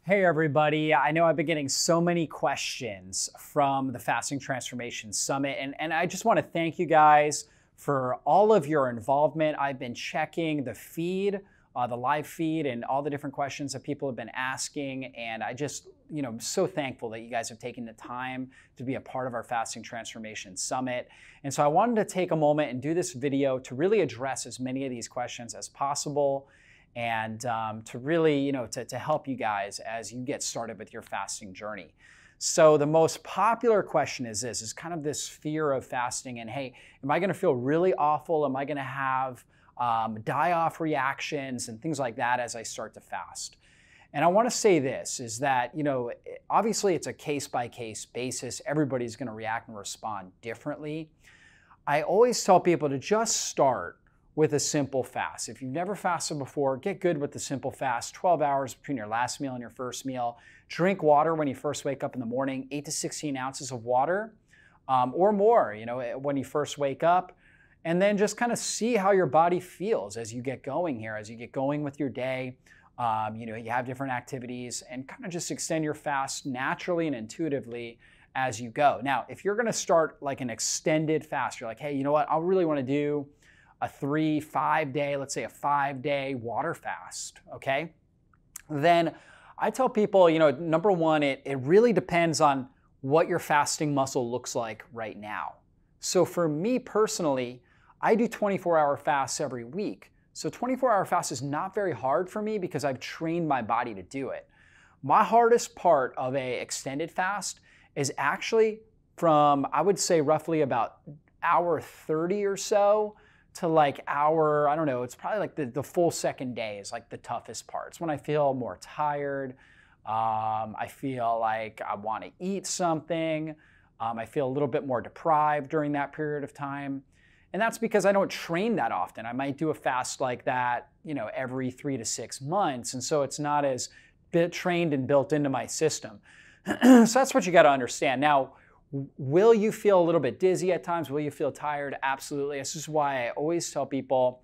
Hey everybody, I know I've been getting so many questions from the Fasting Transformation Summit, and I just want to thank you guys for all of your involvement. I've been checking the feed, the live feed, and all the different questions that people have been asking, and I just, I'm so thankful that you guys have taken the time to be a part of our Fasting Transformation Summit. And so I wanted to take a moment and do this video to really address as many of these questions as possible, and to really, to help you guys as you get started with your fasting journey. So the most popular question is kind of this fear of fasting and, hey, am I gonna feel really awful? Am I gonna have die-off reactions and things like that as I start to fast? And I wanna say this, is that, obviously it's a case-by-case basis. Everybody's gonna react and respond differently. I always tell people to just start with a simple fast. If you've never fasted before, get good with the simple fast. 12 hours between your last meal and your first meal. Drink water when you first wake up in the morning, 8 to 16 ounces of water or more, when you first wake up. And then just kind of see how your body feels as you get going here, as you get going with your day. You have different activities, and kind of just extend your fast naturally and intuitively as you go. Now, if you're gonna start like an extended fast, you're like, hey, you know what, I really wanna do a 3-5 day, let's say a 5-day water fast, okay? Then I tell people, number one, it really depends on what your fasting muscle looks like right now. So for me personally, I do 24-hour fasts every week. So 24-hour fast is not very hard for me because I've trained my body to do it. My hardest part of a extended fast is actually from, I would say roughly about hour 30 or so to like hour, I don't know, it's probably like the full second day is like the toughest part. It's when I feel more tired. I feel like I want to eat something. I feel a little bit more deprived during that period of time. And that's because I don't train that often. I might do a fast like that, every 3 to 6 months. And so it's not as trained and built into my system. So that's what you got to understand. Now, will you feel a little bit dizzy at times? Will you feel tired? Absolutely. This is why I always tell people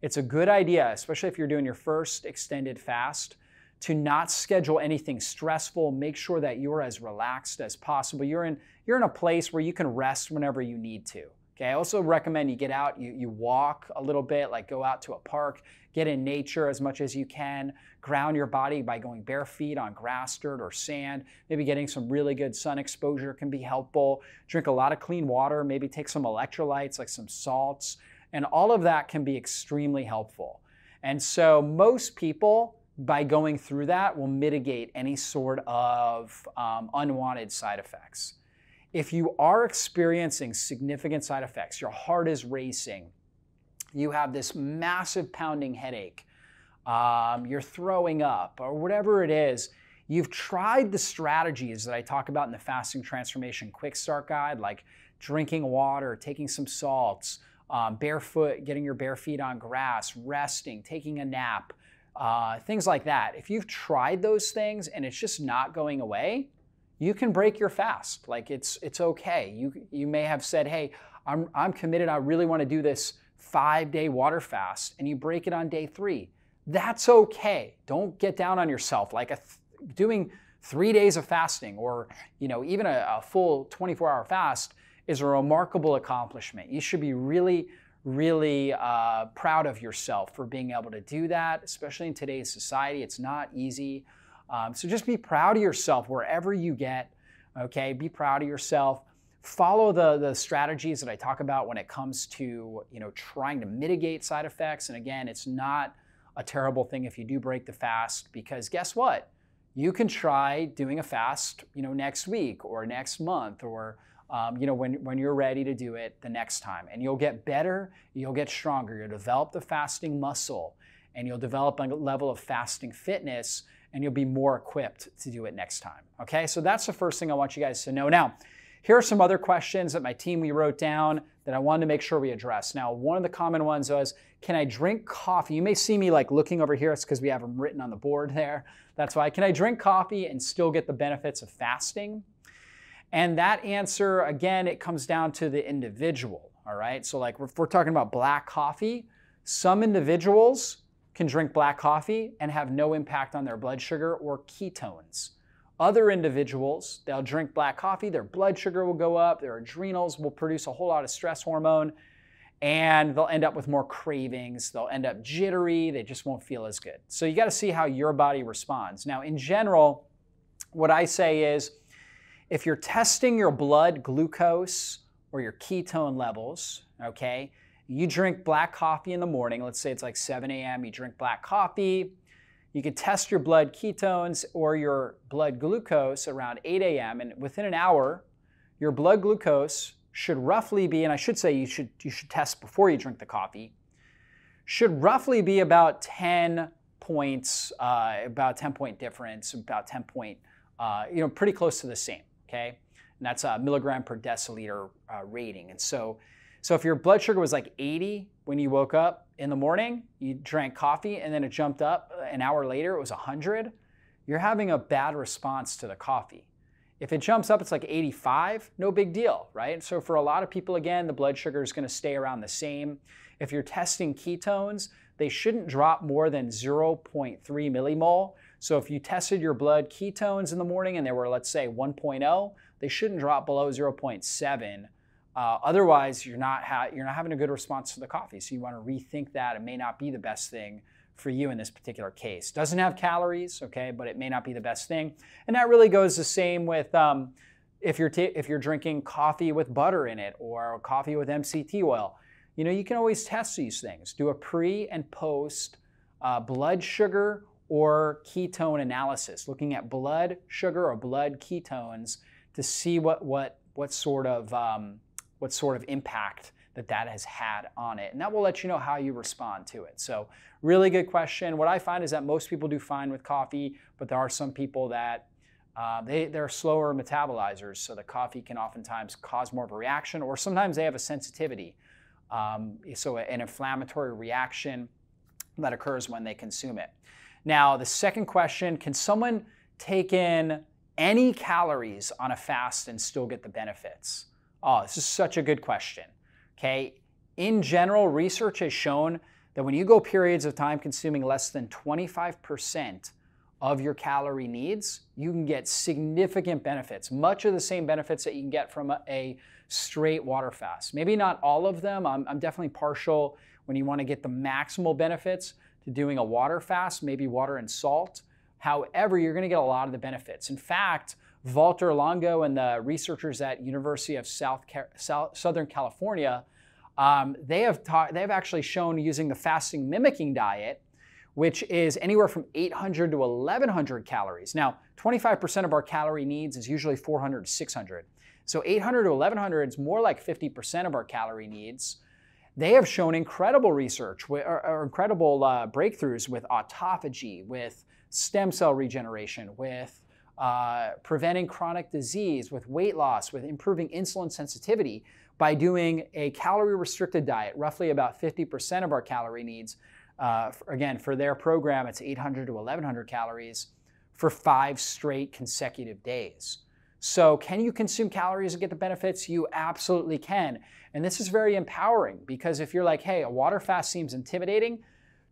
it's a good idea, especially if you're doing your first extended fast, to not schedule anything stressful. Make sure that you're as relaxed as possible. You're in a place where you can rest whenever you need to. Okay. I also recommend you get out, you walk a little bit, like go out to a park, get in nature as much as you can, ground your body by going bare feet on grass, dirt, or sand. Maybe getting some really good sun exposure can be helpful. Drink a lot of clean water, maybe take some electrolytes like some salts, and all of that can be extremely helpful. And so most people, by going through that, will mitigate any sort of unwanted side effects. If you are experiencing significant side effects, your heart is racing, you have this massive pounding headache, you're throwing up, or whatever it is, you've tried the strategies that I talk about in the Fasting Transformation Quick Start Guide, like drinking water, taking some salts, barefoot, getting your bare feet on grass, resting, taking a nap, things like that. If you've tried those things and it's just not going away, you can break your fast. Like it's okay. You may have said, hey, I'm committed. I really want to do this 5-day water fast, and you break it on day 3. That's okay. Don't get down on yourself. Like doing 3 days of fasting, or even a full 24-hour fast, is a remarkable accomplishment. You should be really, really proud of yourself for being able to do that, especially in today's society. It's not easy. So just be proud of yourself wherever you get, okay? Be proud of yourself. Follow the strategies that I talk about when it comes to, trying to mitigate side effects. And again, it's not a terrible thing if you do break the fast, because guess what? You can try doing a fast, next week or next month, or when you're ready to do it the next time. And you'll get better, you'll get stronger, you'll develop the fasting muscle, and you'll develop a level of fasting fitness, and you'll be more equipped to do it next time, okay? So that's the first thing I want you guys to know. Now, here are some other questions that my team, we wrote down that I wanted to make sure we address. Now, one of the common ones was, can I drink coffee? You may see me like looking over here. It's because we have them written on the board there. That's why. Can I drink coffee and still get the benefits of fasting? And that answer, again, it comes down to the individual, all right? So like if we're talking about black coffee, some individuals can drink black coffee and have no impact on their blood sugar or ketones. Other individuals, they'll drink black coffee, their blood sugar will go up, their adrenals will produce a whole lot of stress hormone, and they'll end up with more cravings, they'll end up jittery, they just won't feel as good. So you got to see how your body responds. Now, in general, what I say is, if you're testing your blood glucose or your ketone levels, okay, you drink black coffee in the morning, let's say it's like 7 a.m., you drink black coffee, you can test your blood ketones or your blood glucose around 8 a.m., and within an hour, your blood glucose should roughly be, and I should say you should test before you drink the coffee, should roughly be about 10 points, about 10-point difference, about 10 point, pretty close to the same, okay? And that's a milligram per deciliter rating. And so if your blood sugar was like 80 when you woke up in the morning, you drank coffee, and then it jumped up an hour later, it was 100, you're having a bad response to the coffee. If it jumps up, it's like 85, no big deal, right? So for a lot of people, again, the blood sugar is going to stay around the same. If you're testing ketones, they shouldn't drop more than 0.3 millimole. So if you tested your blood ketones in the morning and they were, let's say, 1.0, they shouldn't drop below 0.7. Otherwise, you're not having a good response to the coffee. So you want to rethink that. It may not be the best thing for you in this particular case. Doesn't have calories, okay, but it may not be the best thing. And that really goes the same with if you're drinking coffee with butter in it or coffee with MCT oil. You can always test these things. Do a pre and post blood sugar or ketone analysis, looking at blood sugar or blood ketones to see what sort of impact that has had on it. And that will let you know how you respond to it. So really good question. What I find is that most people do fine with coffee, but there are some people that they're slower metabolizers. So the coffee can oftentimes cause more of a reaction, or sometimes they have a sensitivity. So an inflammatory reaction that occurs when they consume it. Now, the second question, can someone take in any calories on a fast and still get the benefits? Oh, this is such a good question. Okay, in general, research has shown that when you go periods of time consuming less than 25% of your calorie needs, you can get significant benefits, much of the same benefits that you can get from a straight water fast. Maybe not all of them. I'm definitely partial when you want to get the maximal benefits to doing a water fast, maybe water and salt. However, you're going to get a lot of the benefits. In fact, Walter Longo and the researchers at University of Southern California, they have actually shown using the fasting mimicking diet, which is anywhere from 800 to 1100 calories. Now, 25% of our calorie needs is usually 400 to 600. So 800 to 1100 is more like 50% of our calorie needs. They have shown incredible research or incredible breakthroughs with autophagy, with stem cell regeneration, with preventing chronic disease, with weight loss, with improving insulin sensitivity by doing a calorie-restricted diet, roughly about 50% of our calorie needs. Again, for their program, it's 800 to 1100 calories for 5 straight consecutive days. So can you consume calories and get the benefits? You absolutely can. And this is very empowering, because if you're like, hey, a water fast seems intimidating,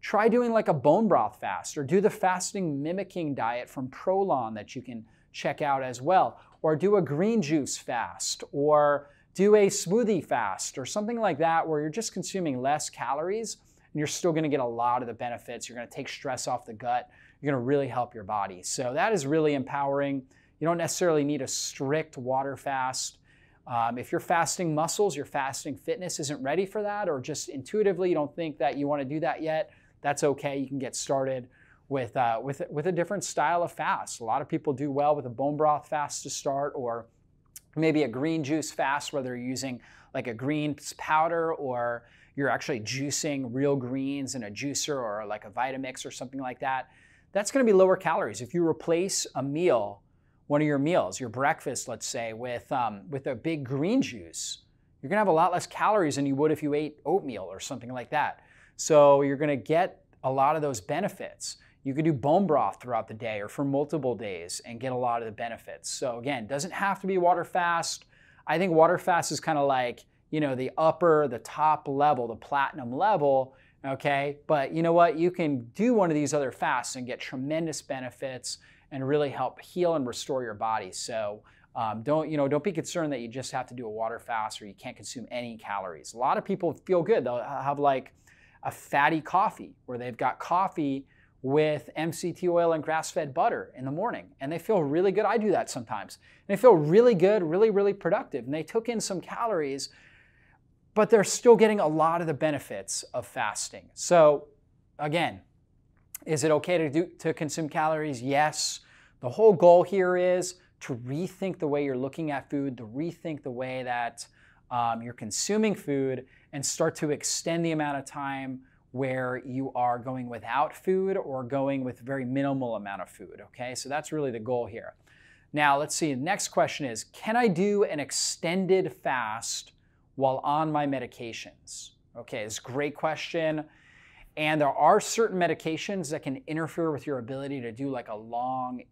try doing like a bone broth fast, or do the fasting mimicking diet from Prolon that you can check out as well, or do a green juice fast, or do a smoothie fast, or something like that where you're just consuming less calories and you're still going to get a lot of the benefits. You're going to take stress off the gut. You're going to really help your body. So that is really empowering. You don't necessarily need a strict water fast. If you're fasting muscles, your fasting fitness isn't ready for that, or just intuitively you don't think that you want to do that yet, that's okay. You can get started with a different style of fast. A lot of people do well with a bone broth fast to start, or maybe a green juice fast, whether you're using like a greens powder or you're actually juicing real greens in a juicer or like a Vitamix or something like that. That's going to be lower calories. If you replace a meal, one of your meals, your breakfast, let's say, with a big green juice, you're going to have a lot less calories than you would if you ate oatmeal or something like that. So you're going to get a lot of those benefits. You could do bone broth throughout the day or for multiple days and get a lot of the benefits. So again, doesn't have to be water fast. I think water fast is kind of like, the top level, the platinum level, okay? But you know what? You can do one of these other fasts and get tremendous benefits and really help heal and restore your body. So don't be concerned that you just have to do a water fast or you can't consume any calories. A lot of people feel good. They'll have like a fatty coffee where they've got coffee with MCT oil and grass-fed butter in the morning, and they feel really good. I do that sometimes. And they feel really good, really, really productive. And they took in some calories, but they're still getting a lot of the benefits of fasting. So again, is it okay to consume calories? Yes. The whole goal here is to rethink the way you're looking at food, to rethink the way that you're consuming food, and start to extend the amount of time where you are going without food or going with very minimal amount of food, okay? So that's really the goal here. Now, let's see, the next question is, can I do an extended fast while on my medications? Okay, it's a great question. And there are certain medications that can interfere with your ability to do like a long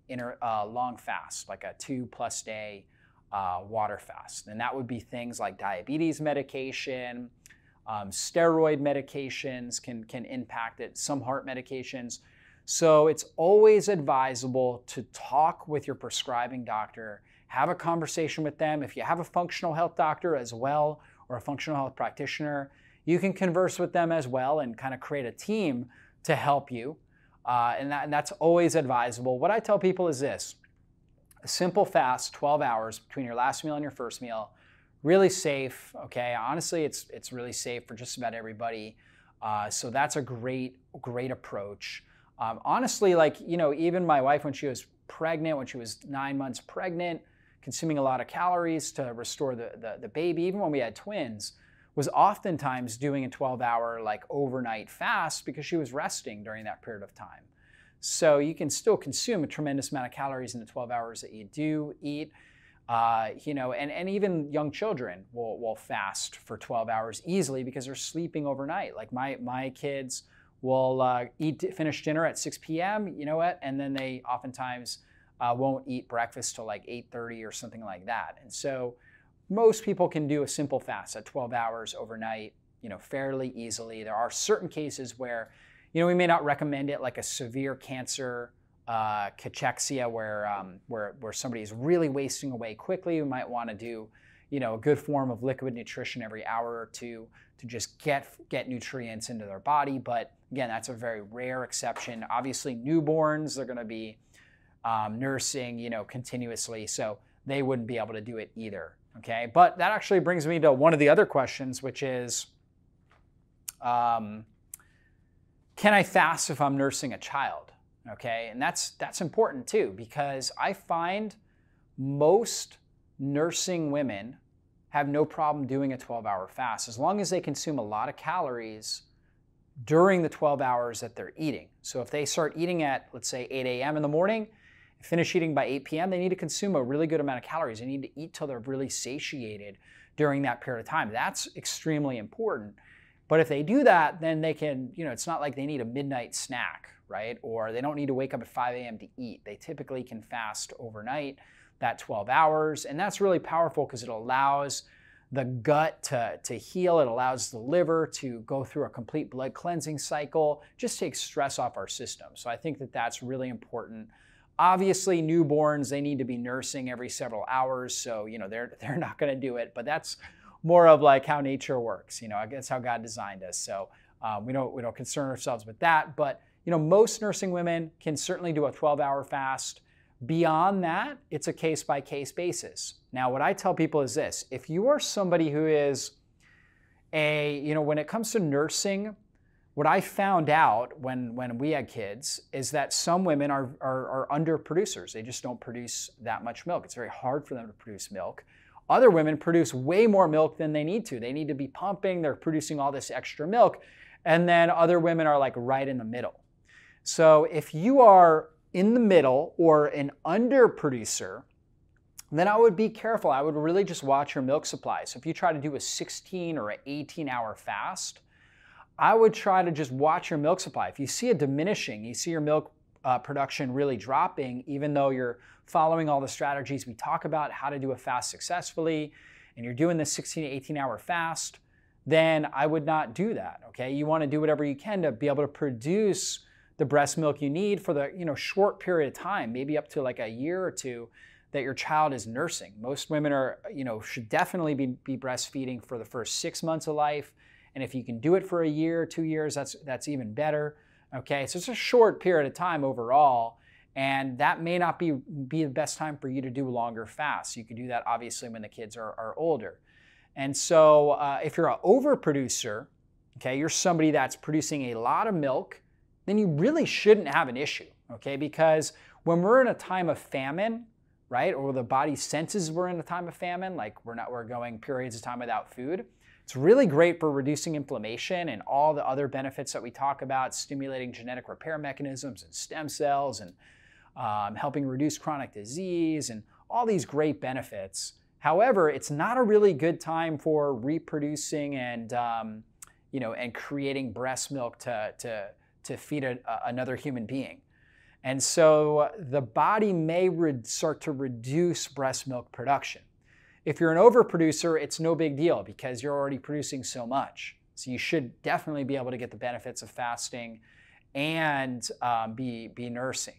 fast, like a 2+ day water fast. And that would be things like diabetes medication, steroid medications can impact it, some heart medications. So it's always advisable to talk with your prescribing doctor, have a conversation with them. If you have a functional health doctor as well, or a functional health practitioner, you can converse with them as well and kind of create a team to help you. And that's always advisable. What I tell people is this: a simple fast, 12 hours between your last meal and your first meal. Really safe, okay? Honestly, it's really safe for just about everybody. So that's a great approach. Honestly, like, even my wife, when she was pregnant, when she was 9 months pregnant, consuming a lot of calories to restore the baby, even when we had twins, was oftentimes doing a 12-hour like overnight fast because she was resting during that period of time. So you can still consume a tremendous amount of calories in the 12 hours that you do eat. And even young children will fast for 12 hours easily because they're sleeping overnight. Like my kids will finish dinner at 6 p.m., you know what? And then they oftentimes won't eat breakfast till like 8:30 or something like that. And so most people can do a simple fast at 12 hours overnight, fairly easily. There are certain cases where, we may not recommend it, like a severe cancer, cachexia, where somebody is really wasting away quickly. We might want to do, a good form of liquid nutrition every hour or two to just get nutrients into their body. But again, that's a very rare exception. Obviously, newborns, they're going to be nursing, continuously, so they wouldn't be able to do it either. Okay, but that actually brings me to one of the other questions, which is, can I fast if I'm nursing a child? Okay, and that's important too, because I find most nursing women have no problem doing a 12-hour fast as long as they consume a lot of calories during the 12 hours that they're eating. So if they start eating at, let's say, 8 a.m. in the morning, finish eating by 8 p.m., they need to consume a really good amount of calories. They need to eat till they're really satiated during that period of time. That's extremely important. But if they do that, then they can, it's not like they need a midnight snack, right? Or they don't need to wake up at 5 a.m. to eat. They typically can fast overnight, that 12 hours. And that's really powerful because it allows the gut to heal. It allows the liver to go through a complete blood cleansing cycle, just takes stress off our system. So I think that that's really important. Obviously, newborns, they need to be nursing every several hours. So, they're not going to do it, but that's more of like how nature works. I guess how God designed us. So we don't concern ourselves with that. But, most nursing women can certainly do a 12-hour fast. Beyond that, it's a case-by-case basis. Now, what I tell people is this: if you are somebody who is when it comes to nursing, what I found out when we had kids is that some women are under producers. They just don't produce that much milk. It's very hard for them to produce milk. Other women produce way more milk than they need to. They need to be pumping. They're producing all this extra milk. And then other women are like right in the middle. So if you are in the middle or an underproducer, then I would be careful. I would really just watch your milk supply. So if you try to do a 16 or an 18-hour fast, I would try to just watch your milk supply. If you see it diminishing, you see your milk production really dropping, even though you're following all the strategies we talk about, how to do a fast successfully, and you're doing this 16 to 18-hour fast, then I would not do that, okay? You wanna do whatever you can to be able to produce the breast milk you need for the short period of time, maybe up to like a year or two that your child is nursing. Most women are, should definitely be breastfeeding for the first 6 months of life. And if you can do it for a year, 2 years, that's even better, okay? So it's a short period of time overall, and that may not be the best time for you to do longer fasts. You could do that obviously when the kids are older. And so if you're an overproducer, okay, you're somebody that's producing a lot of milk, then you really shouldn't have an issue, okay? Because when we're in a time of famine, right, or the body senses we're in a time of famine, like we're going periods of time without food, it's really great for reducing inflammation and all the other benefits that we talk about, stimulating genetic repair mechanisms and stem cells, and helping reduce chronic disease and all these great benefits. However, it's not a really good time for reproducing and and creating breast milk to feed another human being. And so the body may start to reduce breast milk production. If you're an overproducer, it's no big deal because you're already producing so much. So you should definitely be able to get the benefits of fasting and be nursing.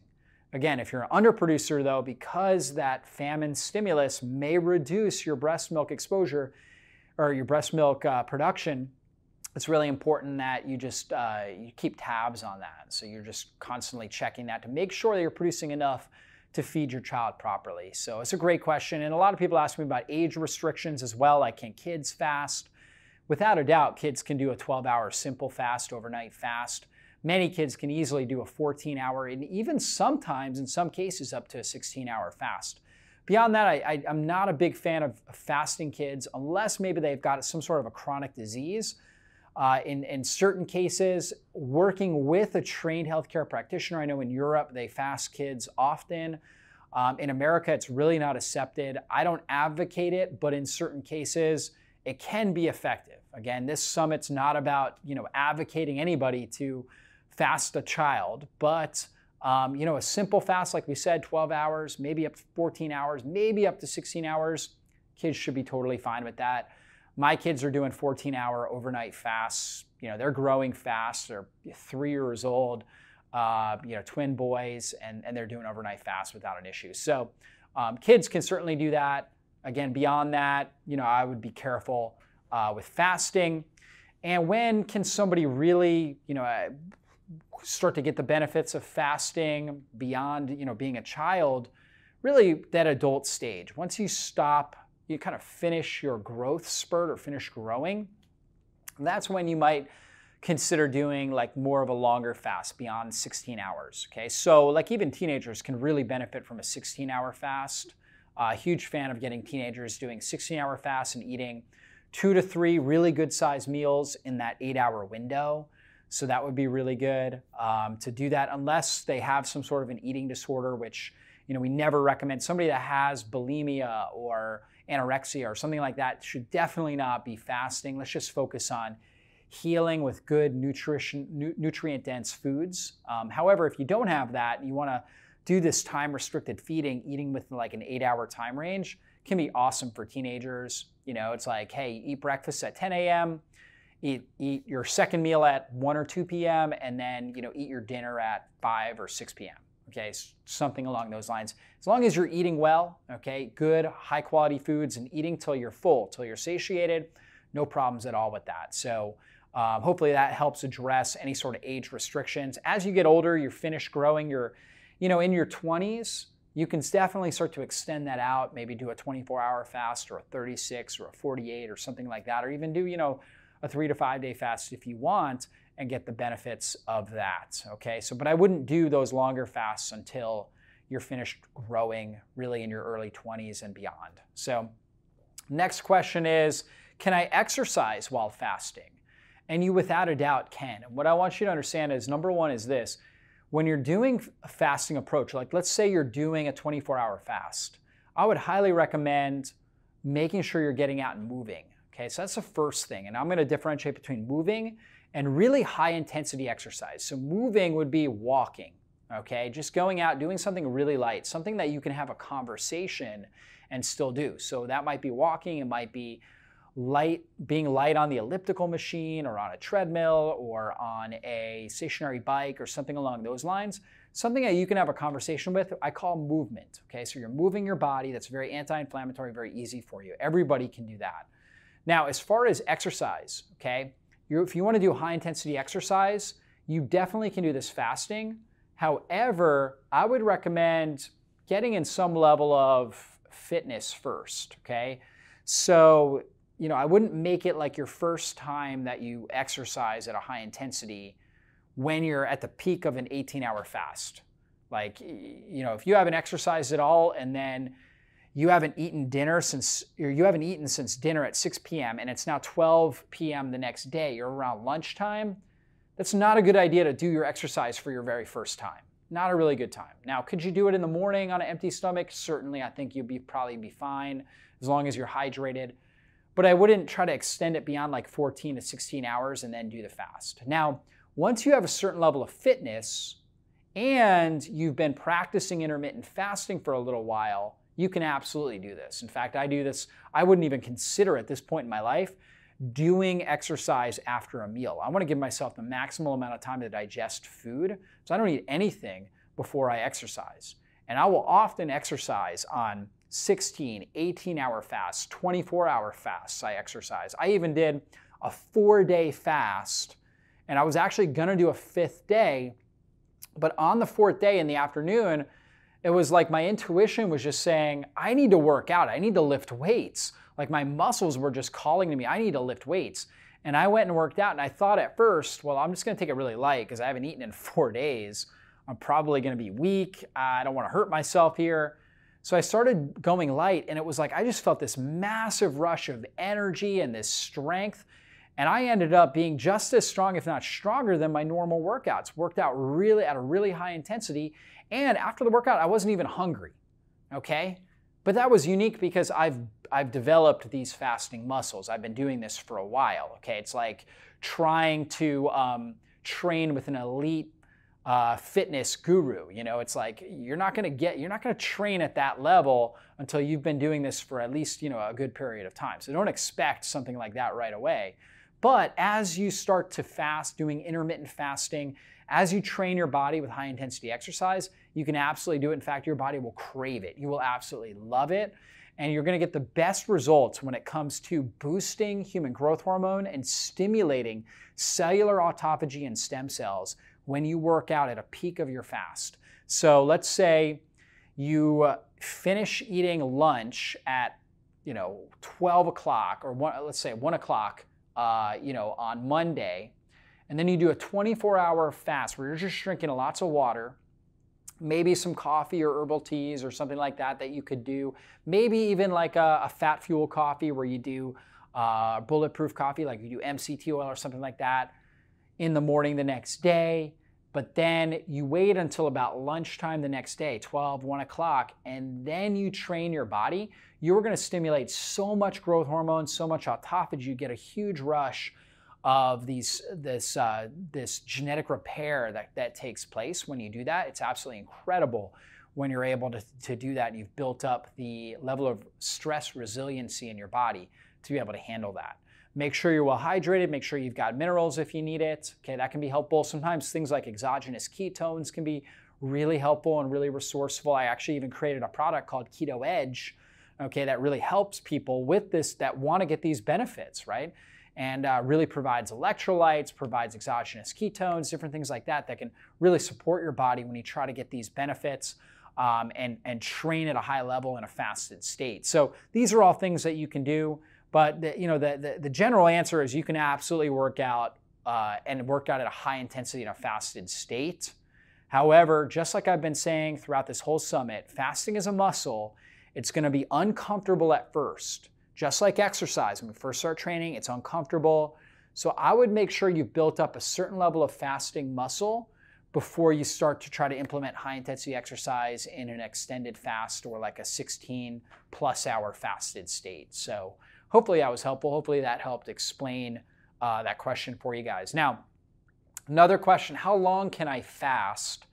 Again, if you're an underproducer though, because that famine stimulus may reduce your breast milk exposure or your breast milk production, it's really important that you just you keep tabs on that. So you're just constantly checking that to make sure that you're producing enough to feed your child properly. So it's a great question. And a lot of people ask me about age restrictions as well, like can kids fast? Without a doubt, kids can do a 12-hour simple fast, overnight fast. Many kids can easily do a 14-hour and even sometimes, in some cases, up to a 16-hour fast. Beyond that, I'm not a big fan of fasting kids unless maybe they've got some sort of a chronic disease. In certain cases, working with a trained healthcare practitioner, I know in Europe they fast kids often. In America, it's really not accepted. I don't advocate it, but in certain cases, it can be effective. Again, this summit's not about advocating anybody to fast a child, but a simple fast, like we said, 12 hours, maybe up to 14 hours, maybe up to 16 hours. Kids should be totally fine with that. My kids are doing 14-hour overnight fasts. They're growing fast. They're 3 years old, twin boys, and they're doing overnight fasts without an issue. So kids can certainly do that. Again, beyond that, I would be careful with fasting. And when can somebody really, start to get the benefits of fasting beyond, being a child? Really, that adult stage. Once you stop, you kind of finish your growth spurt or finish growing, that's when you might consider doing like more of a longer fast beyond 16 hours, okay? So like even teenagers can really benefit from a 16-hour fast. Huge fan of getting teenagers doing 16-hour fasts and eating 2 to 3 really good sized meals in that 8-hour window. So that would be really good to do that unless they have some sort of an eating disorder, which we never recommend. Somebody that has bulimia or anorexia or something like that should definitely not be fasting. Let's just focus on healing with good nutrient-dense foods. However, if you don't have that and you want to do this time-restricted feeding, eating with like an 8-hour time range, can be awesome for teenagers. It's like, hey, eat breakfast at 10 a.m., eat your second meal at 1 or 2 p.m., and then eat your dinner at 5 or 6 p.m. Okay, something along those lines. As long as you're eating well, okay, good, high quality foods and eating till you're full, till you're satiated, no problems at all with that. So hopefully that helps address any sort of age restrictions. As you get older, you're finished growing, you're, in your 20s, you can definitely start to extend that out, maybe do a 24-hour fast or a 36 or a 48 or something like that, or even do, a 3 to 5 day fast if you want, and get the benefits of that, okay? So, but I wouldn't do those longer fasts until you're finished growing really in your early 20s and beyond. So next question is, can I exercise while fasting? And you without a doubt can. And what I want you to understand is, number one is this: when you're doing a fasting approach, like let's say you're doing a 24-hour fast, I would highly recommend making sure you're getting out and moving, okay? So that's the first thing. And I'm gonna differentiate between moving and really high intensity exercise. So moving would be walking, okay? Just going out, doing something really light, something that you can have a conversation and still do. So that might be walking, it might be being light on the elliptical machine or on a treadmill or on a stationary bike or something along those lines, something that you can have a conversation with, I call movement. Okay, so you're moving your body. That's very anti-inflammatory, very easy for you. Everybody can do that. Now, as far as exercise, okay, if you want to do high intensity exercise, you definitely can do this fasting. However, I would recommend getting in some level of fitness first, okay? So, I wouldn't make it like your first time that you exercise at a high intensity when you're at the peak of an 18-hour fast. Like, if you haven't exercised at all and then you haven't eaten since dinner at 6 p.m. and it's now 12 p.m. the next day, you're around lunchtime, that's not a good idea to do your exercise for your very first time. Not a really good time. Now, could you do it in the morning on an empty stomach? Certainly, I think you'd probably be fine as long as you're hydrated. But I wouldn't try to extend it beyond like 14 to 16 hours and then do the fast. Now, once you have a certain level of fitness and you've been practicing intermittent fasting for a little while, you can absolutely do this. In fact, I do this. I wouldn't even consider at this point in my life doing exercise after a meal. I want to give myself the maximal amount of time to digest food, so I don't eat anything before I exercise. And I will often exercise on 16, 18-hour fasts, 24-hour fasts I exercise. I even did a 4-day fast, and I was actually gonna do a 5th day, but on the 4th day in the afternoon, it was like my intuition was just saying, I need to work out, I need to lift weights. Like my muscles were just calling to me, I need to lift weights. And I went and worked out, and I thought at first, well, I'm just gonna take it really light because I haven't eaten in 4 days. I'm probably gonna be weak, I don't wanna hurt myself here. So I started going light, and it was like I just felt this massive rush of energy and this strength. And I ended up being just as strong, if not stronger, than my normal workouts. Worked out really at a really high intensity. And after the workout, I wasn't even hungry, okay? But that was unique because I've developed these fasting muscles. I've been doing this for a while, okay? It's like trying to train with an elite fitness guru. It's like you're not gonna train at that level until you've been doing this for at least, a good period of time. So don't expect something like that right away. But as you start to fast, doing intermittent fasting, as you train your body with high intensity exercise, you can absolutely do it. In fact, your body will crave it. You will absolutely love it. And you're gonna get the best results when it comes to boosting human growth hormone and stimulating cellular autophagy and stem cells when you work out at a peak of your fast. So let's say you finish eating lunch at 12 o'clock or let's say 1 o'clock on Monday, and then you do a 24-hour fast where you're just drinking lots of water, maybe some coffee or herbal teas or something like that you could do, maybe even like a fat fuel coffee where you do bulletproof coffee, like you do MCT oil or something like that in the morning the next day. But then you wait until about lunchtime the next day, 12, 1 o'clock, and then you train your body. You're gonna stimulate so much growth hormone, so much autophagy, you get a huge rush of this genetic repair that takes place when you do that. It's absolutely incredible when you're able to do that and you've built up the level of stress resiliency in your body to be able to handle that. Make sure you're well hydrated, make sure you've got minerals if you need it. Okay, that can be helpful. Sometimes things like exogenous ketones can be really helpful and really resourceful. I actually even created a product called Keto Edge, okay, that really helps people with this that want to get these benefits, right? And really provides electrolytes, provides exogenous ketones, different things like that can really support your body when you try to get these benefits and train at a high level in a fasted state. So these are all things that you can do. But the general answer is you can absolutely work out and work out at a high intensity in a fasted state. However, just like I've been saying throughout this whole summit, fasting is a muscle. It's going to be uncomfortable at first. Just like exercise, when we first start training, it's uncomfortable. So I would make sure you built up a certain level of fasting muscle before you start to try to implement high intensity exercise in an extended fast or like a 16+ hour fasted state. So hopefully that was helpful. Hopefully that helped explain that question for you guys. Now, another question, how long can I fast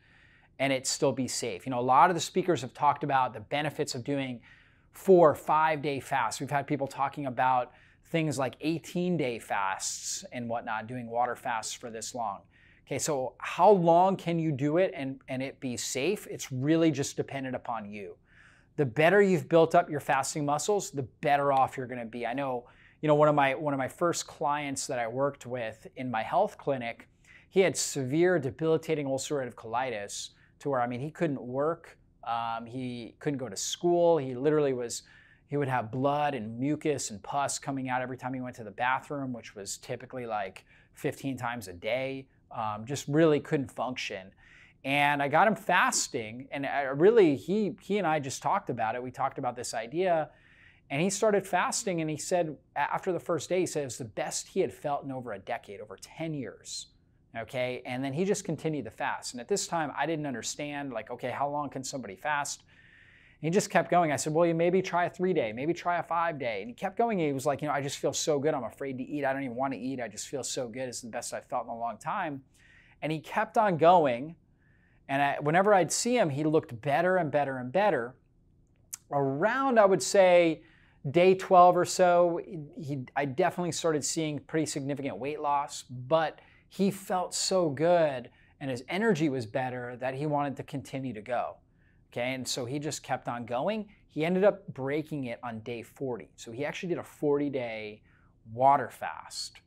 and it still be safe? A lot of the speakers have talked about the benefits of doing 4 or 5 day fasts. We've had people talking about things like 18-day fasts and whatnot, doing water fasts for this long. Okay, so how long can you do it and it be safe? It's really just dependent upon you. The better you've built up your fasting muscles, the better off you're gonna be. I know, one of my first clients that I worked with in my health clinic, he had severe debilitating ulcerative colitis to where, he couldn't work, he couldn't go to school, he would have blood and mucus and pus coming out every time he went to the bathroom, which was typically like 15 times a day. Just really couldn't function. And I got him fasting, and he and I just talked about it. We talked about this idea, and he started fasting, and he said after the first day, he said it was the best he had felt in over a decade, over 10 years. Okay, and then he just continued the fast. And at this time, I didn't understand, like, okay, how long can somebody fast? And he just kept going. I said, well, you maybe try a 3-day, maybe try a 5-day. And he kept going. He was like, I just feel so good. I'm afraid to eat. I don't even want to eat. I just feel so good. It's the best I've felt in a long time. And he kept on going. And whenever I'd see him, he looked better and better and better. Around, I would say, day 12 or so, I definitely started seeing pretty significant weight loss, but he felt so good and his energy was better that he wanted to continue to go. Okay, and so he just kept on going. He ended up breaking it on day 40. So he actually did a 40-day water fast.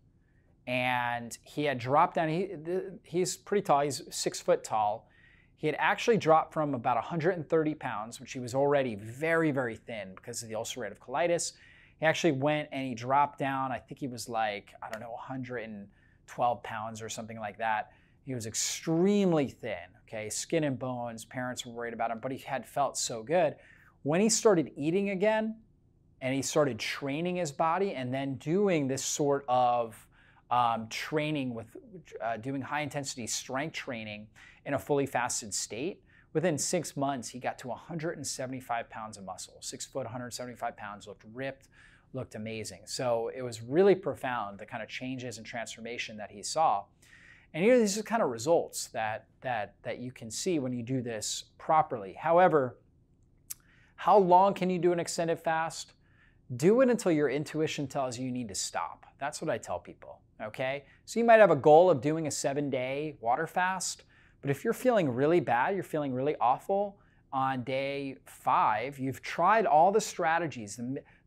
And he had dropped down, he's pretty tall, he's 6 foot tall. He had actually dropped from about 130 pounds, which he was already very, very thin because of the ulcerative colitis. He actually went and he dropped down, I think he was like, 112 pounds or something like that. He was extremely thin, okay, skin and bones. Parents were worried about him, but he had felt so good. When he started eating again and he started training his body and then doing this sort of training with doing high intensity strength training in a fully fasted state, within 6 months, he got to 175 pounds of muscle. 6 foot, 175 pounds, looked ripped, looked amazing. So it was really profound, the kind of changes and transformation that he saw. And here, these are kind of results that you can see when you do this properly. However, how long can you do an extended fast? Do it until your intuition tells you need to stop. That's what I tell people, okay? So you might have a goal of doing a 7-day water fast, but if you're feeling really bad, you're feeling really awful on day 5, you've tried all the strategies,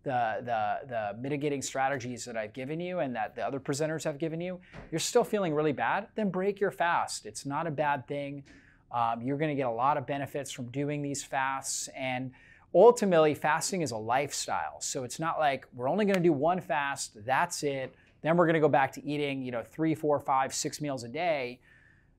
the mitigating strategies that I've given you and that the other presenters have given you, you're still feeling really bad, then break your fast. It's not a bad thing. You're gonna get a lot of benefits from doing these fasts, and ultimately fasting is a lifestyle. So it's not like we're only gonna do one fast, that's it, then we're gonna go back to eating 3, 4, 5, 6 meals a day.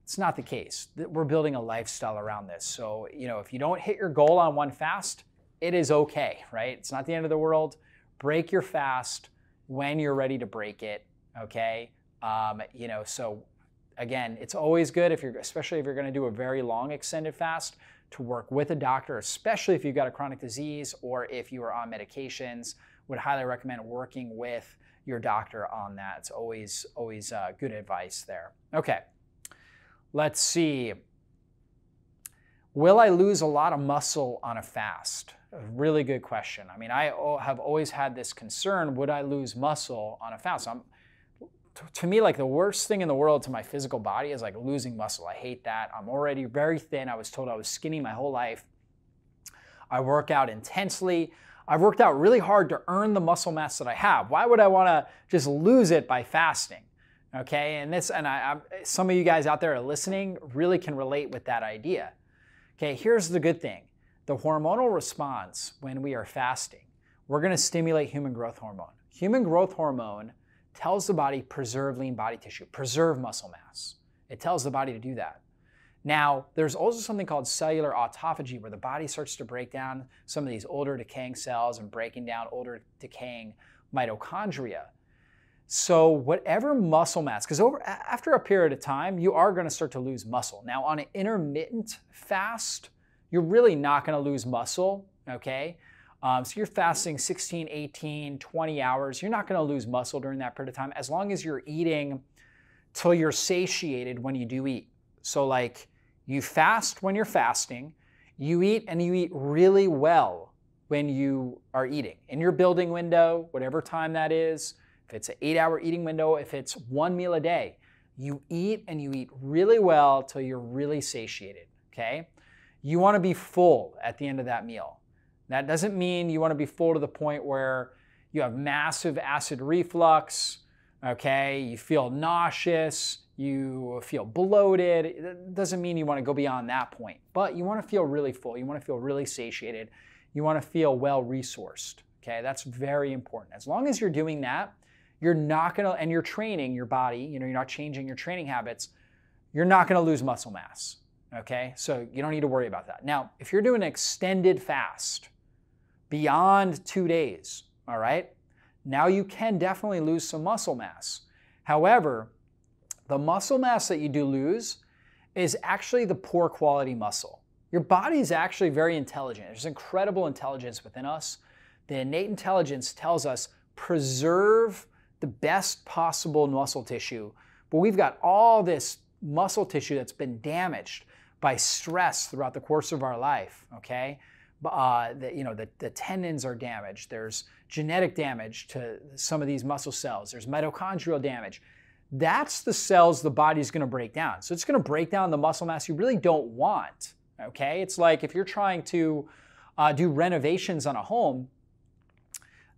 It's not the case. We're building a lifestyle around this. So, if you don't hit your goal on one fast, it is okay, right? It's not the end of the world. Break your fast when you're ready to break it, okay? So again, it's always good especially if you're gonna do a very long extended fast, to work with a doctor, especially if you've got a chronic disease or if you are on medications. Would highly recommend working with your doctor on that. It's always good advice there. Okay. Let's see. Will I lose a lot of muscle on a fast? A really good question. I have always had this concern, would I lose muscle on a fast? To me, like the worst thing in the world to my physical body is like losing muscle. I hate that. I'm already very thin. I was told I was skinny my whole life. I work out intensely. I've worked out really hard to earn the muscle mass that I have. Why would I want to just lose it by fasting? Okay, and some of you guys out there are listening really can relate with that idea. Okay, here's the good thing. The hormonal response when we are fasting, we're going to stimulate human growth hormone. Human growth hormone tells the body, preserve lean body tissue, preserve muscle mass. It tells the body to do that. Now, there's also something called cellular autophagy, where the body starts to break down some of these older decaying cells and breaking down older decaying mitochondria. So whatever muscle mass, because after a period of time, you are going to start to lose muscle. Now, on an intermittent fast, you're really not going to lose muscle, okay? So you're fasting 16, 18, 20 hours. You're not going to lose muscle during that period of time as long as you're eating till you're satiated when you do eat. So like you fast when you're fasting, you eat and you eat really well when you are eating. In your building window, whatever time that is, if it's an 8-hour eating window, if it's one meal a day, you eat and you eat really well till you're really satiated, okay? You wanna be full at the end of that meal. That doesn't mean you wanna be full to the point where you have massive acid reflux, okay? You feel nauseous, you feel bloated. It doesn't mean you wanna go beyond that point, but you wanna feel really full. You wanna feel really satiated. You wanna feel well-resourced, okay? That's very important. As long as you're doing that, you're not gonna, and you're training your body, you're not changing your training habits, you're not gonna lose muscle mass, okay? So you don't need to worry about that. Now, if you're doing an extended fast beyond 2 days, all right, now you can definitely lose some muscle mass. However, the muscle mass that you do lose is actually the poor quality muscle. Your body is actually very intelligent. There's incredible intelligence within us. The innate intelligence tells us preserve the best possible muscle tissue, but we've got all this muscle tissue that's been damaged by stress throughout the course of our life, okay? The tendons are damaged. There's genetic damage to some of these muscle cells. There's mitochondrial damage. That's the cells the body's gonna break down. So it's gonna break down the muscle mass you really don't want, okay? It's like if you're trying to do renovations on a home,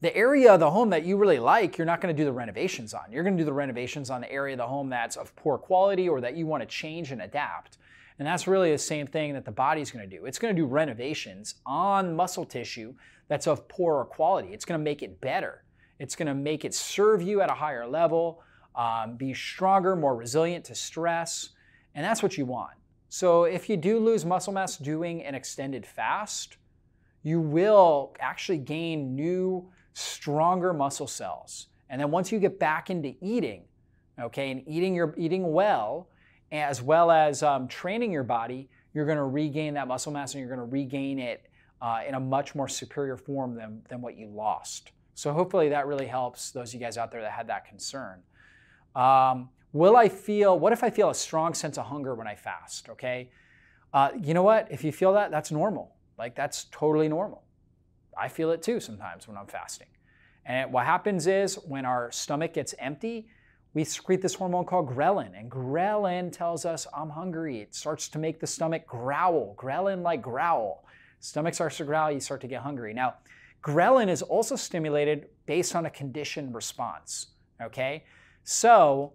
the area of the home that you really like, you're not gonna do the renovations on. You're gonna do the renovations on the area of the home that's of poor quality or that you wanna change and adapt. And that's really the same thing that the body's gonna do. It's gonna do renovations on muscle tissue that's of poorer quality. It's gonna make it better. It's gonna make it serve you at a higher level, be stronger, more resilient to stress, and that's what you want. So if you do lose muscle mass doing an extended fast, you will actually gain new, stronger muscle cells. And then once you get back into eating, okay, and eating well as training your body, you're gonna regain that muscle mass and you're gonna regain it in a much more superior form than what you lost. So hopefully that really helps those of you guys out there that had that concern. What if I feel a strong sense of hunger when I fast, okay? You know what, if you feel that, that's normal. Like that's totally normal. I feel it too sometimes when I'm fasting. And what happens is when our stomach gets empty, we secrete this hormone called ghrelin. And ghrelin tells us I'm hungry. It starts to make the stomach growl. Ghrelin like growl. Stomach starts to growl, you start to get hungry. Now, ghrelin is also stimulated based on a conditioned response, okay? So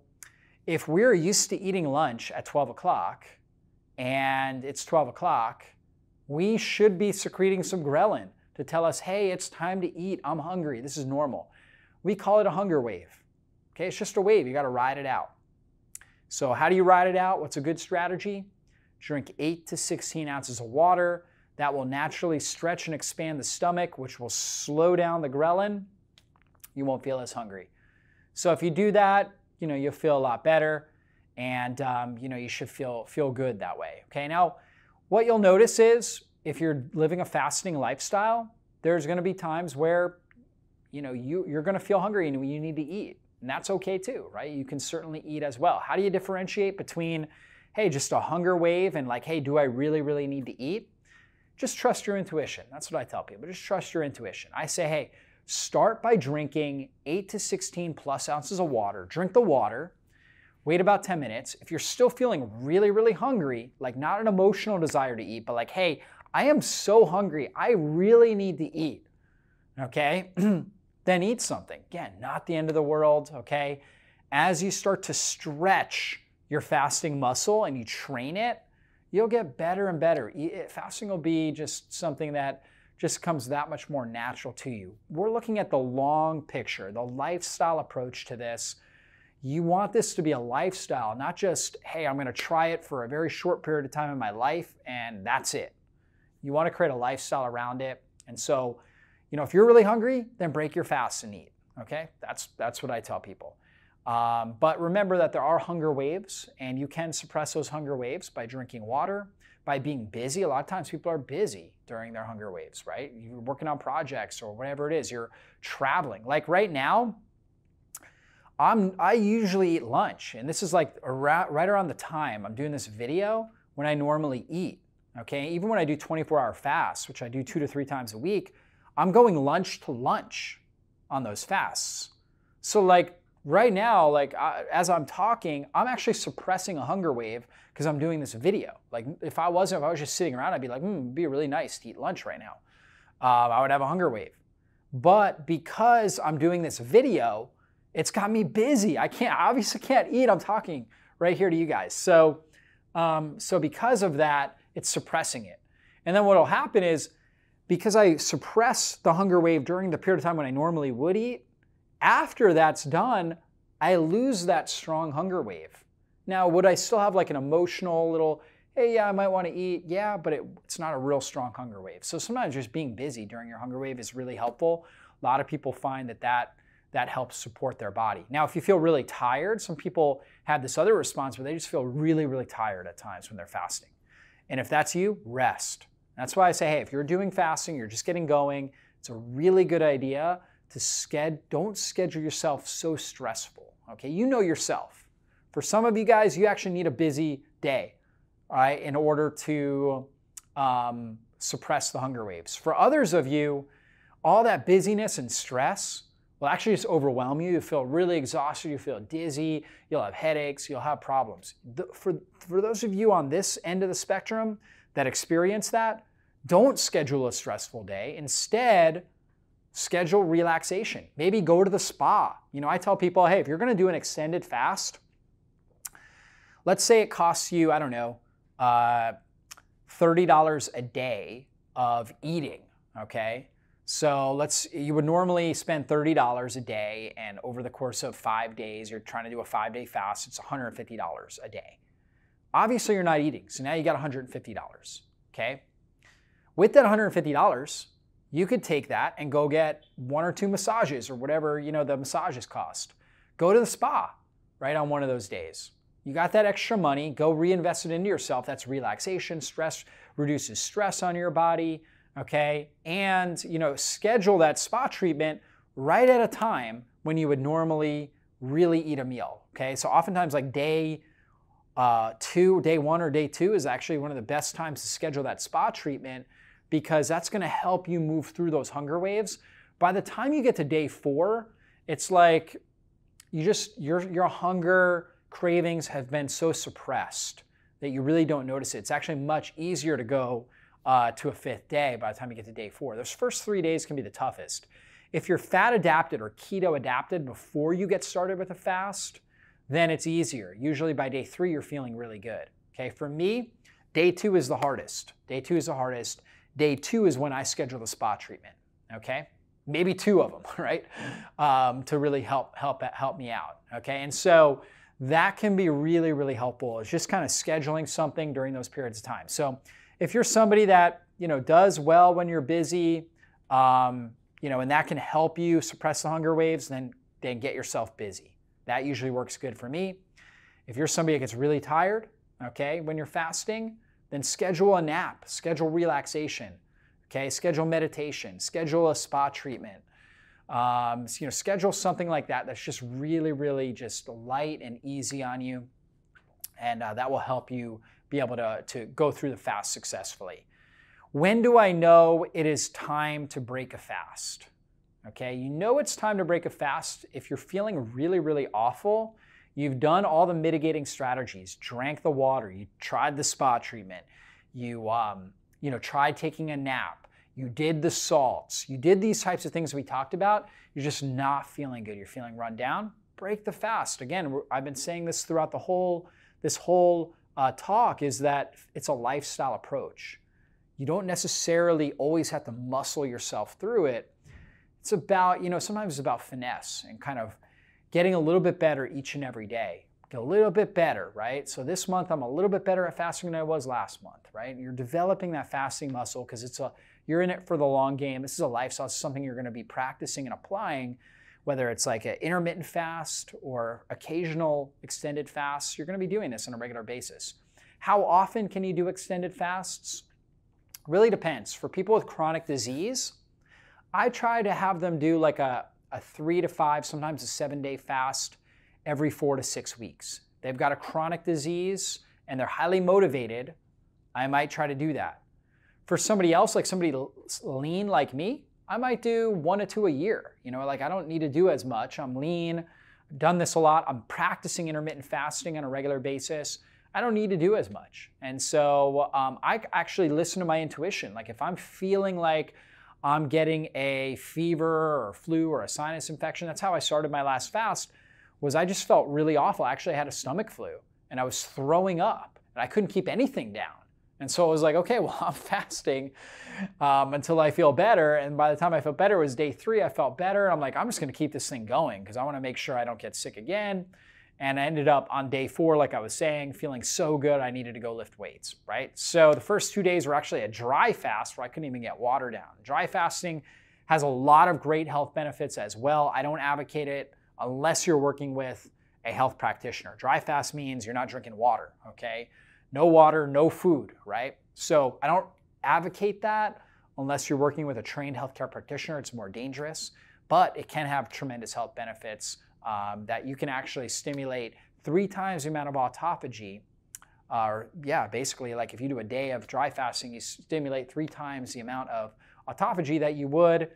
if we're used to eating lunch at 12 o'clock and it's 12 o'clock, we should be secreting some ghrelin to tell us, hey, it's time to eat, I'm hungry, this is normal. We call it a hunger wave. Okay, it's just a wave, you gotta ride it out. So how do you ride it out? What's a good strategy? Drink 8 to 16 ounces of water. That will naturally stretch and expand the stomach, which will slow down the ghrelin. You won't feel as hungry. So if you do that, you'll feel a lot better and you should feel good that way. Okay, now what you'll notice is if you're living a fasting lifestyle, there's gonna be times where you're gonna feel hungry and you need to eat. And that's okay too, right? You can certainly eat as well. How do you differentiate between, hey, just a hunger wave and like, hey, do I really, really need to eat? Just trust your intuition. That's what I tell people, just trust your intuition. I say, hey, start by drinking 8 to 16 plus ounces of water. Drink the water, wait about 10 minutes. If you're still feeling really, really hungry, like not an emotional desire to eat, but like, hey, I am so hungry, I really need to eat, okay? Then eat something. Again, not the end of the world, okay? As you start to stretch your fasting muscle and you train it, you'll get better and better. Fasting will be just something that just comes that much more natural to you. We're looking at the long picture, the lifestyle approach to this. You want this to be a lifestyle, not just, hey, I'm gonna try it for a very short period of time in my life and that's it. You wanna create a lifestyle around it. And so, if you're really hungry, then break your fast and eat, okay? That's what I tell people. But remember that there are hunger waves and you can suppress those hunger waves by drinking water, by being busy. A lot of times people are busy during their hunger waves, right? You're working on projects or whatever it is, you're traveling. Like right now, I usually eat lunch, and this is like right around the time I'm doing this video when I normally eat, okay? Even when I do 24-hour fasts, which I do 2 to 3 times a week, I'm going lunch to lunch on those fasts. So like right now, like as I'm talking, I'm actually suppressing a hunger wave because I'm doing this video. Like if I was just sitting around, I'd be like, it'd be really nice to eat lunch right now. I would have a hunger wave. But because I'm doing this video, it's got me busy. I obviously can't eat. I'm talking right here to you guys. So because of that, it's suppressing it. And then what will happen is, because I suppress the hunger wave during the period of time when I normally would eat, after that's done, I lose that strong hunger wave. Now, would I still have like an emotional little, hey, yeah, I might want to eat? Yeah, but it's not a real strong hunger wave. So sometimes just being busy during your hunger wave is really helpful. A lot of people find that helps support their body. Now, if you feel really tired, some people have this other response where they just feel really, really tired at times when they're fasting. And if that's you, rest. That's why I say, hey, if you're doing fasting, you're just getting going, it's a really good idea to don't schedule yourself so stressful, okay? You know yourself. For some of you guys, you actually need a busy day, all right, in order to suppress the hunger waves. For others of you, all that busyness and stress will actually just overwhelm you. You feel really exhausted, you feel dizzy, you'll have headaches, you'll have problems. For those of you on this end of the spectrum that experience that, don't schedule a stressful day. Instead, schedule relaxation. Maybe go to the spa. You know, I tell people, hey, if you're gonna do an extended fast, let's say it costs you, I don't know, $30 a day of eating, okay? So you would normally spend $30 a day, and over the course of 5 days, you're trying to do a 5-day fast, it's $150 a day. Obviously, you're not eating, so now you got $150, okay? With that $150, you could take that and go get 1 or 2 massages or whatever, you know, the massages cost. Go to the spa, right, on one of those days. You got that extra money, go reinvest it into yourself. That's relaxation, stress, reduces stress on your body, okay? And, you know, schedule that spa treatment right at a time when you would normally really eat a meal, okay? So oftentimes like day 1 or day 2 is actually one of the best times to schedule that spa treatment, because that's gonna help you move through those hunger waves. By the time you get to day 4, it's like your hunger cravings have been so suppressed that you really don't notice it. It's actually much easier to go to a 5th day by the time you get to day 4. Those first 3 days can be the toughest. If you're fat adapted or keto adapted before you get started with a fast, then it's easier. Usually by day 3, you're feeling really good. Okay, for me, day 2 is the hardest. Day 2 is the hardest. Day 2 is when I schedule the spa treatment, okay? Maybe 2 of them, right? To really help me out, okay? And so that can be really, really helpful. It's just kind of scheduling something during those periods of time. So if you're somebody that, you know, does well when you're busy, you know, and that can help you suppress the hunger waves, then get yourself busy. That usually works good for me. If you're somebody that gets really tired, okay, when you're fasting, then schedule a nap, schedule relaxation, okay, schedule meditation, schedule a spa treatment. You know, schedule something like that that's just really, really just light and easy on you, and that will help you be able to go through the fast successfully. When do I know it is time to break a fast? Okay, you know it's time to break a fast if you're feeling really, really awful. You've done all the mitigating strategies, drank the water, you tried the spa treatment, you know, tried taking a nap, you did the salts, you did these types of things we talked about, you're just not feeling good, you're feeling run down, break the fast. Again, I've been saying this throughout this whole talk, is that it's a lifestyle approach. You don't necessarily always have to muscle yourself through it. It's about, you know, sometimes it's about finesse and kind of getting a little bit better each and every day. Get a little bit better, right? So this month I'm a little bit better at fasting than I was last month, right? You're developing that fasting muscle because you're in it for the long game. This is a lifestyle. It's something you're going to be practicing and applying, whether it's like an intermittent fast or occasional extended fasts. You're going to be doing this on a regular basis. How often can you do extended fasts? Really depends. For people with chronic disease, I try to have them do like a 3 to 5, sometimes a 7-day fast every 4 to 6 weeks. They've got a chronic disease and they're highly motivated, I might try to do that. For somebody else, like somebody lean like me, I might do 1 to 2 a year. Like I don't need to do as much. I'm lean, I've done this a lot. I'm practicing intermittent fasting on a regular basis. I don't need to do as much. And so I actually listen to my intuition. Like if I'm feeling like I'm getting a fever or flu or a sinus infection, that's how I started my last fast, was I just felt really awful. I actually had a stomach flu and I was throwing up and I couldn't keep anything down. And so I was like, okay, well, I'm fasting until I feel better. And by the time I felt better, it was day 3, I felt better. I'm like, I'm just gonna keep this thing going because I wanna make sure I don't get sick again. And I ended up on day 4, like I was saying, feeling so good I needed to go lift weights, right? So the first 2 days were actually a dry fast where I couldn't even get water down. Dry fasting has a lot of great health benefits as well. I don't advocate it unless you're working with a health practitioner. Dry fast means you're not drinking water, okay? No water, no food, right? So I don't advocate that unless you're working with a trained healthcare practitioner. It's more dangerous, but it can have tremendous health benefits that you can actually stimulate 3 times the amount of autophagy. Basically, like if you do a day of dry fasting, you stimulate 3 times the amount of autophagy that you would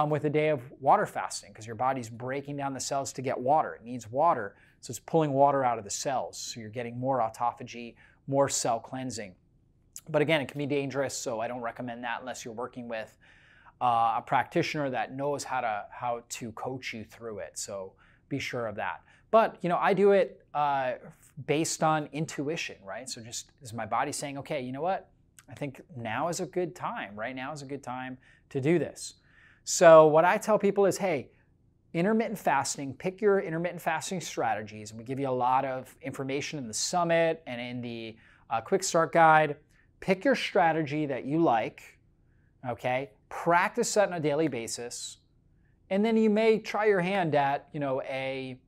with a day of water fasting, because your body's breaking down the cells to get water. It needs water, so it's pulling water out of the cells. So you're getting more autophagy, more cell cleansing. But again, it can be dangerous, so I don't recommend that unless you're working with a practitioner that knows how to coach you through it. So be sure of that. But I do it based on intuition, right? So just is my body saying, okay, you know what? I think now is a good time, right? Now is a good time to do this. So what I tell people is, hey, intermittent fasting, pick your intermittent fasting strategies. And we give you a lot of information in the summit and in the quick start guide. Pick your strategy that you like, okay? Practice that on a daily basis. And then you may try your hand at, a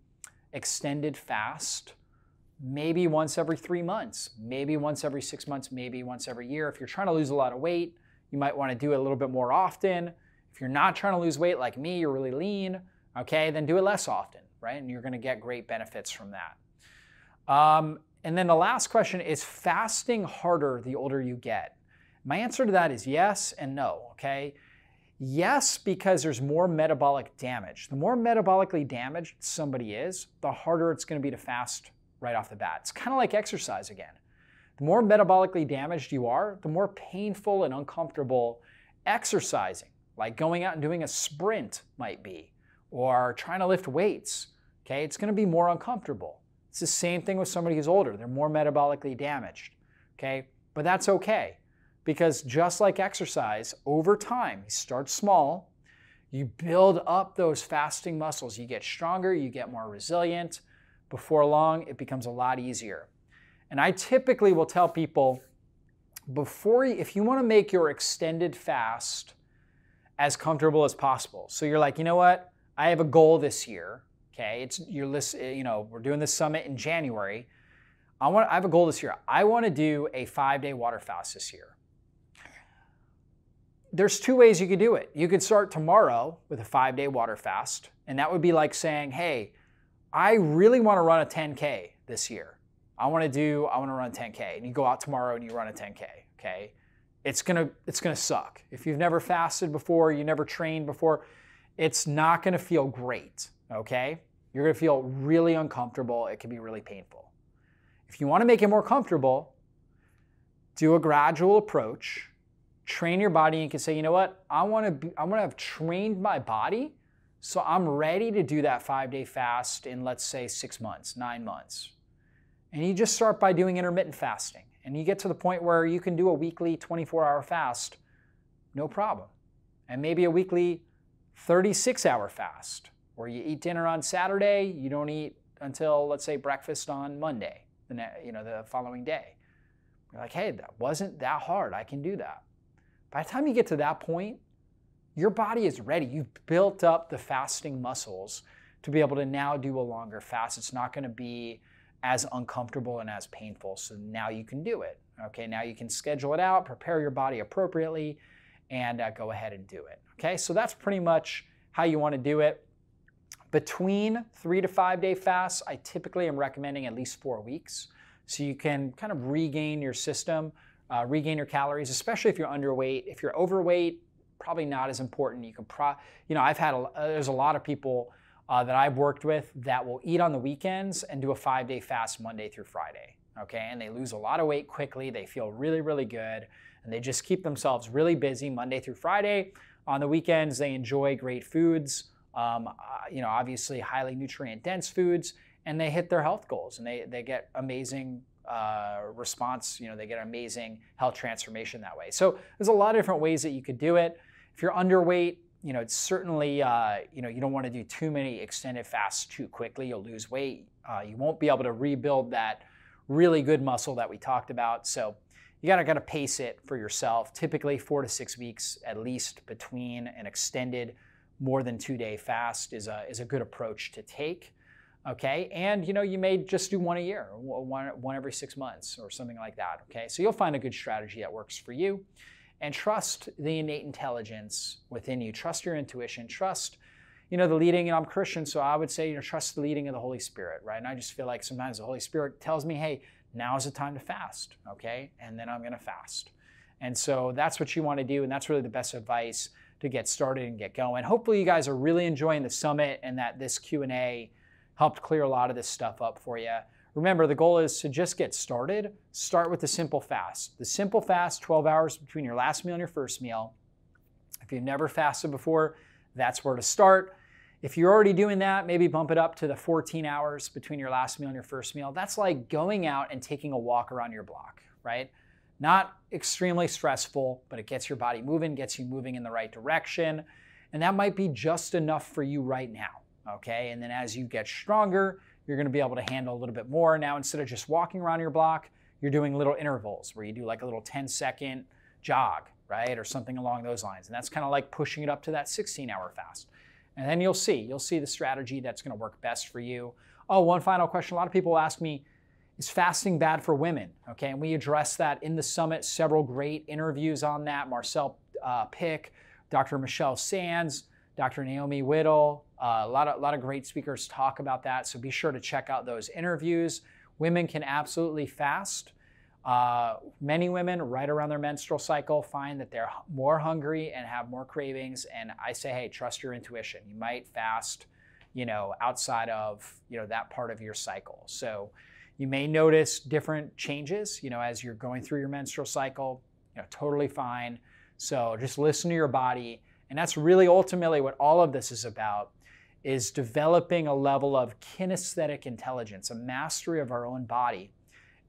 extended fast, maybe once every 3 months, maybe once every 6 months, maybe once every year. If you're trying to lose a lot of weight, you might want to do it a little bit more often. If you're not trying to lose weight like me, you're really lean, okay, then do it less often, right? And you're going to get great benefits from that. And then the last question is fasting harder the older you get? My answer to that is yes and no, okay? Yes, because there's more metabolic damage. The more metabolically damaged somebody is, the harder it's going to be to fast right off the bat. It's kind of like exercise again. The more metabolically damaged you are, the more painful and uncomfortable exercising, like going out and doing a sprint might be, or trying to lift weights, okay? It's going to be more uncomfortable. It's the same thing with somebody who's older. They're more metabolically damaged, okay? But that's okay, because just like exercise, over time, you start small, you build up those fasting muscles. You get stronger, you get more resilient. Before long, it becomes a lot easier. And I typically will tell people, if you want to make your extended fast as comfortable as possible. So you're like, you know what? I have a goal this year. Okay, we're doing this summit in January. I have a goal this year. I want to do a 5-day water fast this year. There's 2 ways you could do it. You could start tomorrow with a 5-day water fast, and that would be like saying, hey, I really want to run a 10K this year. I want to run 10K, and you go out tomorrow and you run a 10K, okay? It's gonna suck. If you've never fasted before, you never trained before, it's not gonna feel great, okay? You're gonna feel really uncomfortable. It can be really painful. If you wanna make it more comfortable, do a gradual approach, train your body, and you can say, you know what? I wanna have trained my body so I'm ready to do that 5-day fast in, let's say, 6 months, 9 months. And you just start by doing intermittent fasting. And you get to the point where you can do a weekly 24-hour fast, no problem. And maybe a weekly 36-hour fast, where you eat dinner on Saturday, you don't eat until, let's say, breakfast on Monday, the following day. You're like, hey, that wasn't that hard. I can do that. By the time you get to that point, your body is ready. You've built up the fasting muscles to be able to now do a longer fast. It's not going to be as uncomfortable and as painful. So now you can do it. Okay, now you can schedule it out, prepare your body appropriately, and go ahead and do it. Okay, so that's pretty much how you want to do it. Between 3 to 5 day fasts, I typically am recommending at least 4 weeks. So you can kind of regain your system, regain your calories, especially if you're underweight. If you're overweight, probably not as important. You can I've had there's a lot of people that I've worked with that will eat on the weekends and do a 5-day fast Monday through Friday. Okay, and they lose a lot of weight quickly. They feel really, really good, and they just keep themselves really busy Monday through Friday. On the weekends, they enjoy great foods, obviously highly nutrient dense foods, and they hit their health goals, and they get amazing response. They get amazing health transformation that way. So there's a lot of different ways that you could do it. If you're underweight, it's certainly, you don't want to do too many extended fasts too quickly. You'll lose weight. You won't be able to rebuild that really good muscle that we talked about. So you gotta pace it for yourself. Typically 4 to 6 weeks at least between an extended more than 2-day fast is a good approach to take. Okay, and you may just do one a year, one every 6 months or something like that. Okay, so you'll find a good strategy that works for you, and trust the innate intelligence within you. Trust your intuition. Trust, the leading. I'm Christian, so I would say trust the leading of the Holy Spirit, right? And I just feel like sometimes the Holy Spirit tells me, hey, now is the time to fast, okay? And then I'm going to fast. And so that's what you want to do, and that's really the best advice to get started and get going. Hopefully you guys are really enjoying the summit and that this Q&A helped clear a lot of this stuff up for you. Remember, the goal is to just get started. Start with the simple fast. The simple fast, 12 hours between your last meal and your first meal. If you've never fasted before, that's where to start. If you're already doing that, maybe bump it up to the 14 hours between your last meal and your first meal. That's like going out and taking a walk around your block, right? Not extremely stressful, but it gets your body moving, gets you moving in the right direction. And that might be just enough for you right now, okay? And then as you get stronger, you're gonna be able to handle a little bit more. Now, instead of just walking around your block, you're doing little intervals where you do like a little 10-second jog, right? Or something along those lines. And that's kind of like pushing it up to that 16-hour fast. And then you'll see the strategy that's going to work best for you. Oh, one final question. A lot of people ask me, is fasting bad for women? Okay, and we addressed that in the summit, several great interviews on that. Marcel Pick, Dr. Michelle Sands, Dr. Naomi Whittle, a lot of great speakers talk about that. So be sure to check out those interviews. Women can absolutely fast. Many women right around their menstrual cycle find that they're more hungry and have more cravings. And I say, hey, trust your intuition. You might fast, outside of, that part of your cycle. So you may notice different changes, as you're going through your menstrual cycle, totally fine. So just listen to your body. And that's really ultimately what all of this is about, is developing a level of kinesthetic intelligence, a mastery of our own body.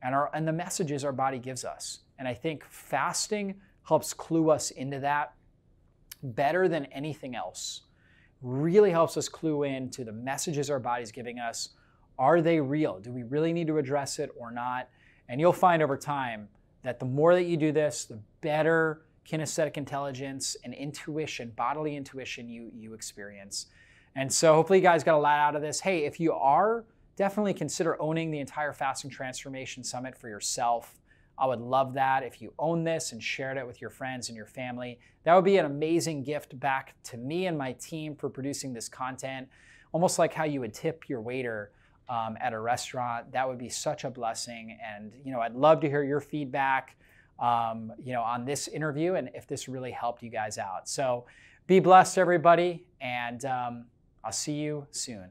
And the messages our body gives us. And I think fasting helps clue us into that better than anything else. Really helps us clue in to the messages our body's giving us. Are they real? Do we really need to address it or not? And you'll find over time that the more that you do this, the better kinesthetic intelligence and intuition, bodily intuition you experience. And so hopefully you guys got a lot out of this. Hey, if you are, definitely consider owning the entire Fasting Transformation Summit for yourself. I would love that if you own this and shared it with your friends and your family. That would be an amazing gift back to me and my team for producing this content, almost like how you would tip your waiter at a restaurant. That would be such a blessing. And I'd love to hear your feedback on this interview and if this really helped you guys out. So be blessed, everybody, and I'll see you soon.